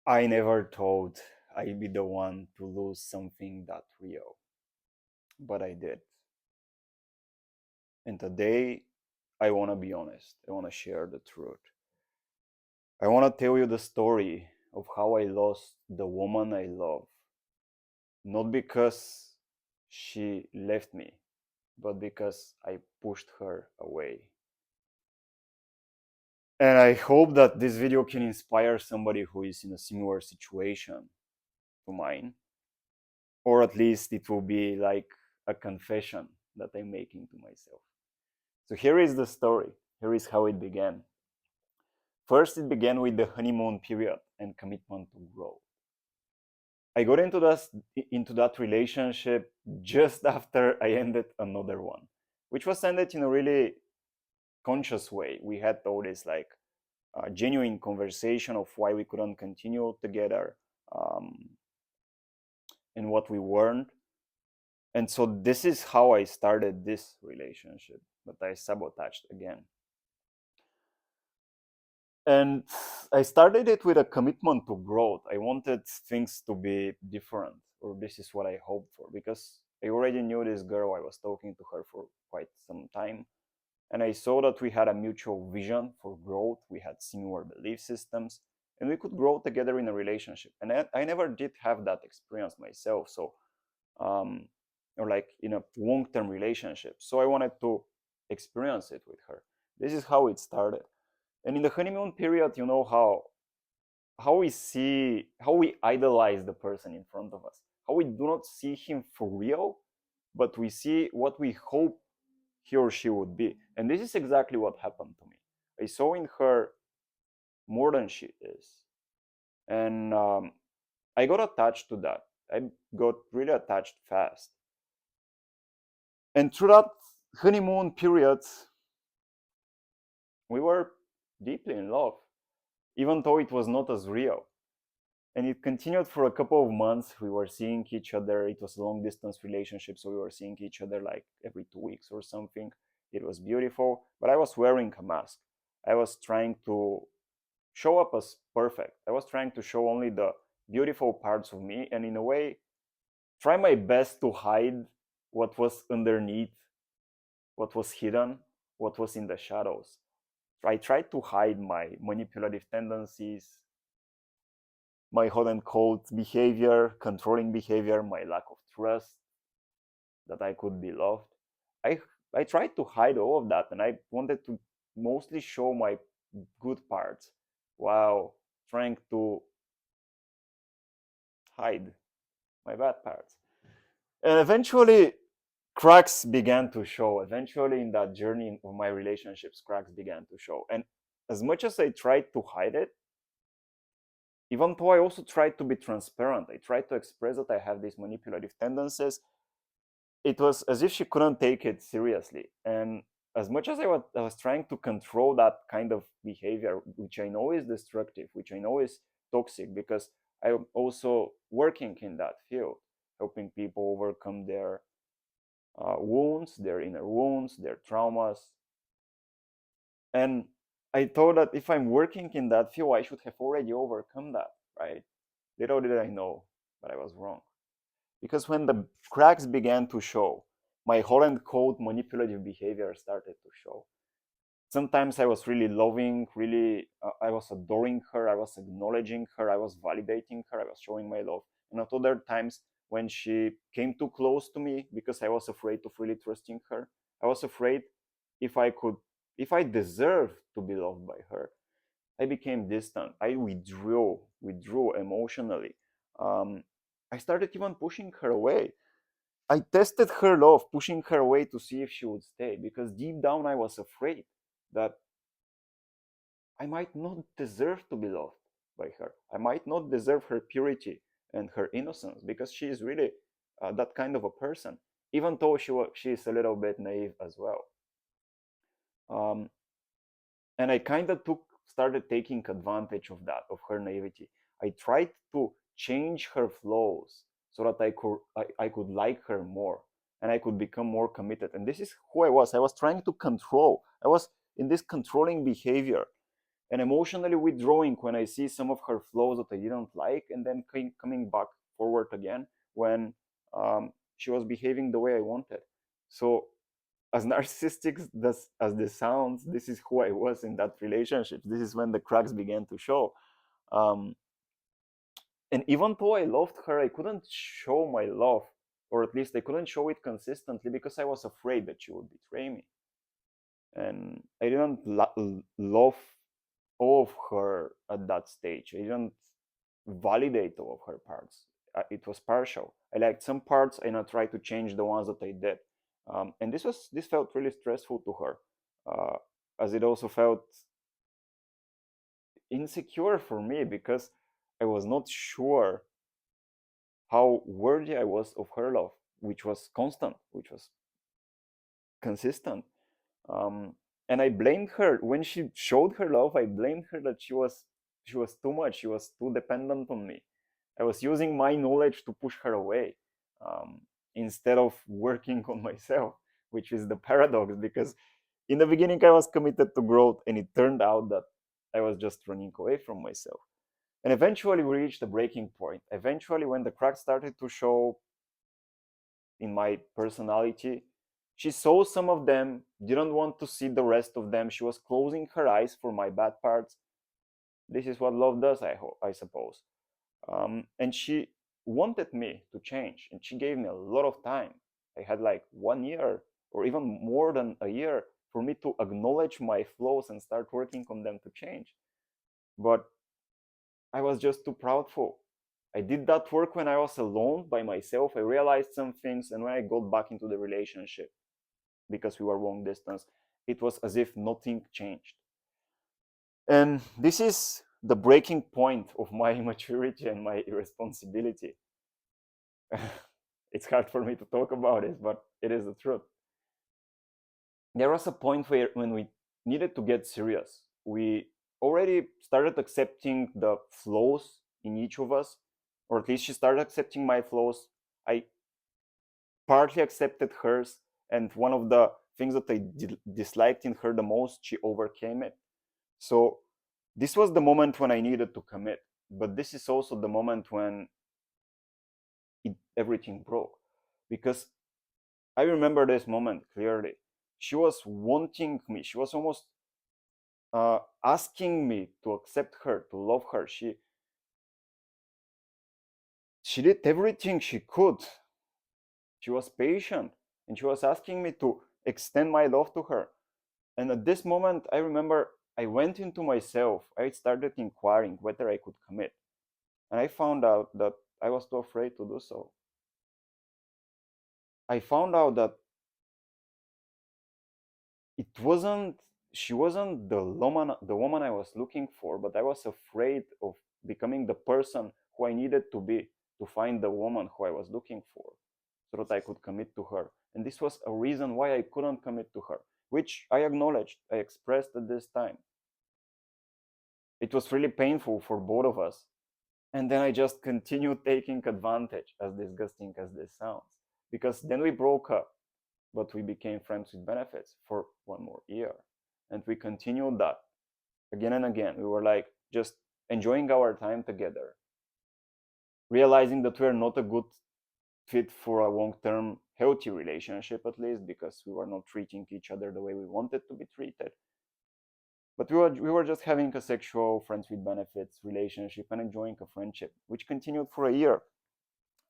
I never thought I'd be the one to lose something that real, but I did. And today, I want to be honest. I want to share the truth. I want to tell you the story of how I lost the woman I love, not because she left me, but because I pushed her away. And I hope that this video can inspire somebody who is in a similar situation to mine, or at least it will be like a confession that I'm making to myself. So here is the story. Here is how it began. First, it began with the honeymoon period and commitment to grow. I got into that relationship just after I ended another one, which was ended in a really conscious way. We had all this like genuine conversation of why we couldn't continue together, um, and what we weren't. And so this is how I started this relationship that I sabotaged again. And I started it with a commitment to growth. I wanted things to be different, or this is what I hoped for, because I already knew this girl. I was talking to her for quite some time, and I saw that we had a mutual vision for growth. We had similar belief systems, and we could grow together in a relationship. And I never did have that experience myself, so um, or like in a long-term relationship. So I wanted to experience it with her. This is how it started. And in the honeymoon period, you know how we idolize the person in front of us, how we do not see him for real, but we see what we hope he or she would be. And this is exactly what happened to me. I saw in her more than she is, and I got attached to that. I got really attached fast. And through that honeymoon period, we were deeply in love, even though it was not as real. And it continued for a couple of months. We were seeing each other. It was a long distance relationship, so we were seeing each other like every 2 weeks or something. It was beautiful, but I was wearing a mask. I was trying to show up as perfect. I was trying to show only the beautiful parts of me, and in a way, try my best to hide what was underneath, what was hidden, what was in the shadows. I tried to hide my manipulative tendencies, my hot and cold behavior, controlling behavior, my lack of trust that I could be loved. I I tried to hide all of that, and I wanted to mostly show my good parts while trying to hide my bad parts. And eventually cracks began to show. Eventually in that journey of my relationships, cracks began to show. And as much as I tried to hide it, even though I also tried to be transparent, I tried to express that I have these manipulative tendencies, it was as if she couldn't take it seriously. And as much as I was trying to control that kind of behavior, which I know is destructive, which I know is toxic, because I'm also working in that field, helping people overcome their wounds, their inner wounds, their traumas. And I thought that if I'm working in that field, I should have already overcome that, right? Little did I know, but I was wrong. Because when the cracks began to show, my hot and cold manipulative behavior started to show. Sometimes I was really loving, really, I was adoring her, I was acknowledging her, I was validating her, I was showing my love. And at other times, when she came too close to me because I was afraid of really trusting her, I was afraid if I could, if I deserved to be loved by her, I became distant. I withdrew emotionally. Um, I started even pushing her away. I tested her love, pushing her away to see if she would stay, because deep down I was afraid that I might not deserve to be loved by her. I might not deserve her purity and her innocence, because she is really that kind of a person, even though she is a little bit naive as well. Um, and I kind of started taking advantage of that, of her naivety. I tried to change her flaws so that I could like her more, and I could become more committed. And this is who I was. I was trying to control. I was in this controlling behavior. and emotionally withdrawing when I see some of her flaws that I didn't like, and then coming back forward again when she was behaving the way I wanted. So, as narcissistic as this sounds, this is who I was in that relationship. This is when the cracks began to show. Um, and even though I loved her, I couldn't show my love, or at least I couldn't show it consistently because I was afraid that she would betray me. And I didn't love all of her at that stage. I didn't validate all of her parts. It was partial. I liked some parts and I tried to change the ones that I did. And this felt really stressful to her, as it also felt insecure for me because I was not sure how worthy I was of her love, which was constant, which was consistent. Um, and I blamed her when she showed her love. I blamed her that she was too much. She was too dependent on me. I was using my knowledge to push her away, um, instead of working on myself, which is the paradox. Because in the beginning I was committed to growth, and it turned out that I was just running away from myself. And eventually we reached a breaking point. Eventually, when the cracks started to show in my personality, she saw some of them, didn't want to see the rest of them. She was closing her eyes for my bad parts. This is what love does, I suppose. And she wanted me to change, and she gave me a lot of time. I had like 1 year or even more than a year for me to acknowledge my flaws and start working on them to change. But I was just too proudful. I did that work when I was alone by myself. I realized some things, and when I got back into the relationship, because we were long distance, it was as if nothing changed. And this is the breaking point of my immaturity and my irresponsibility. It's hard for me to talk about it, but it is the truth. There was a point where when we needed to get serious, we already started accepting the flaws in each of us, or at least she started accepting my flaws. I partly accepted hers, and one of the things that I disliked in her the most, she overcame it. So this was the moment when I needed to commit, but this is also the moment when everything broke, because I remember this moment clearly. She was wanting me. She was almost asking me to accept her, to love her. She did everything she could. She was patient, and she was asking me to extend my love to her. And at this moment, I remember I went into myself. I started inquiring whether I could commit. And I found out that I was too afraid to do so. I found out that it wasn't she wasn't the woman I was looking for, but I was afraid of becoming the person who I needed to be to find the woman who I was looking for, so that I could commit to her. And this was a reason why I couldn't commit to her, which I acknowledged, I expressed at this time. It was really painful for both of us. And then I just continued taking advantage, as disgusting as this sounds. Because then we broke up, but we became friends with benefits for 1 more year. And we continued that again and again. We were like just enjoying our time together, realizing that we're not a good fit for a long term healthy relationship, at least because we were not treating each other the way we wanted to be treated. But we were just having a sexual friends with benefits relationship and enjoying a friendship, which continued for a year.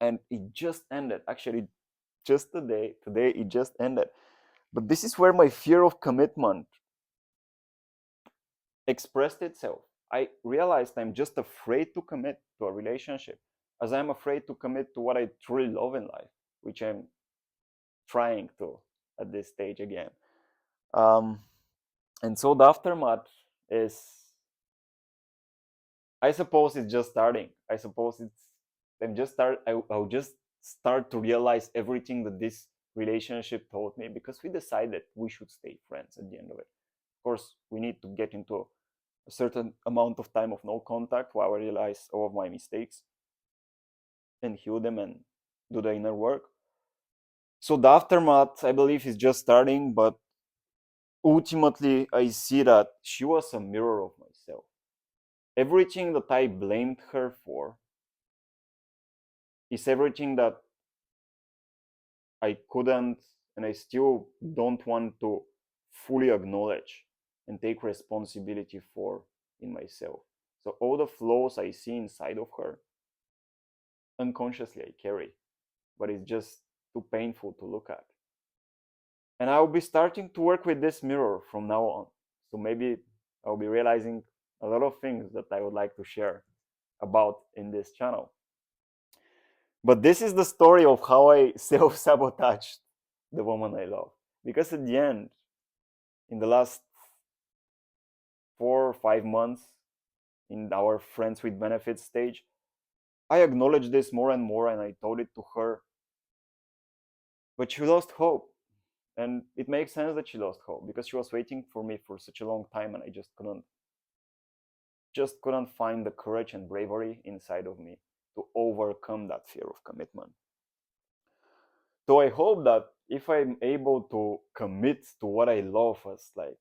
And it just ended. Actually, just today it just ended. But this is where my fear of commitment expressed itself. I realized I'm just afraid to commit to a relationship, as I'm afraid to commit to what I truly love in life, which I'm trying to at this stage again. Um, and so the aftermath is, I suppose, it's just starting. I suppose I'll just start to realize everything that this relationship taught me, because we decided we should stay friends at the end of it. Of course, we need to get into a certain amount of time of no contact while I realize all of my mistakes and heal them and do the inner work. So the aftermath, I believe, is just starting, but ultimately I see that she was a mirror of myself. everything that I blamed her for is everything that I couldn't and I still don't want to fully acknowledge and take responsibility for in myself. So all the flaws I see inside of her, unconsciously I carry, but it's just too painful to look at. And I'll be starting to work with this mirror from now on. So maybe I'll be realizing a lot of things that I would like to share about in this channel. But this is the story of how I self-sabotaged the woman I love. Because at the end, in the last 4 or 5 months in our friends with benefits stage, I acknowledged this more and more and I told it to her. But she lost hope. And it makes sense that she lost hope because she was waiting for me for such a long time and I just couldn't find the courage and bravery inside of me to overcome that fear of commitment. So I hope that if I'm able to commit to what I love, as like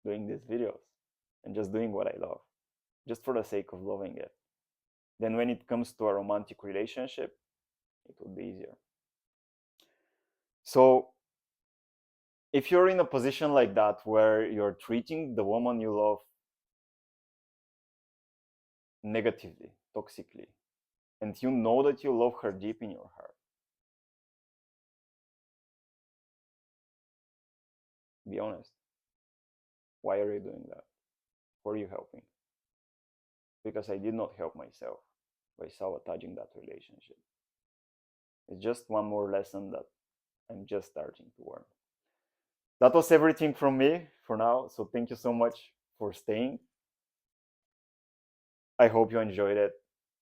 doing these videos and just doing what I love, just for the sake of loving it, then when it comes to a romantic relationship, it would be easier. So if you're in a position like that where you're treating the woman you love negatively, toxically, and you know that you love her deep in your heart, be honest. Why are you doing that? Who are you helping? Because I did not help myself by sabotaging that relationship. It's just one more lesson that I'm just starting to learn. That was everything from me for now. So thank you so much for staying. I hope you enjoyed it.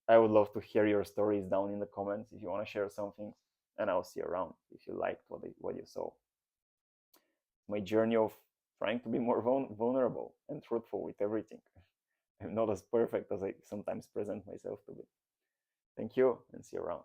I would love to hear your stories down in the comments if you want to share something. And I'll see you around if you liked what you saw. My journey of trying to be more vulnerable and truthful with everything. I'm not as perfect as I sometimes present myself to be. Thank you and see you around.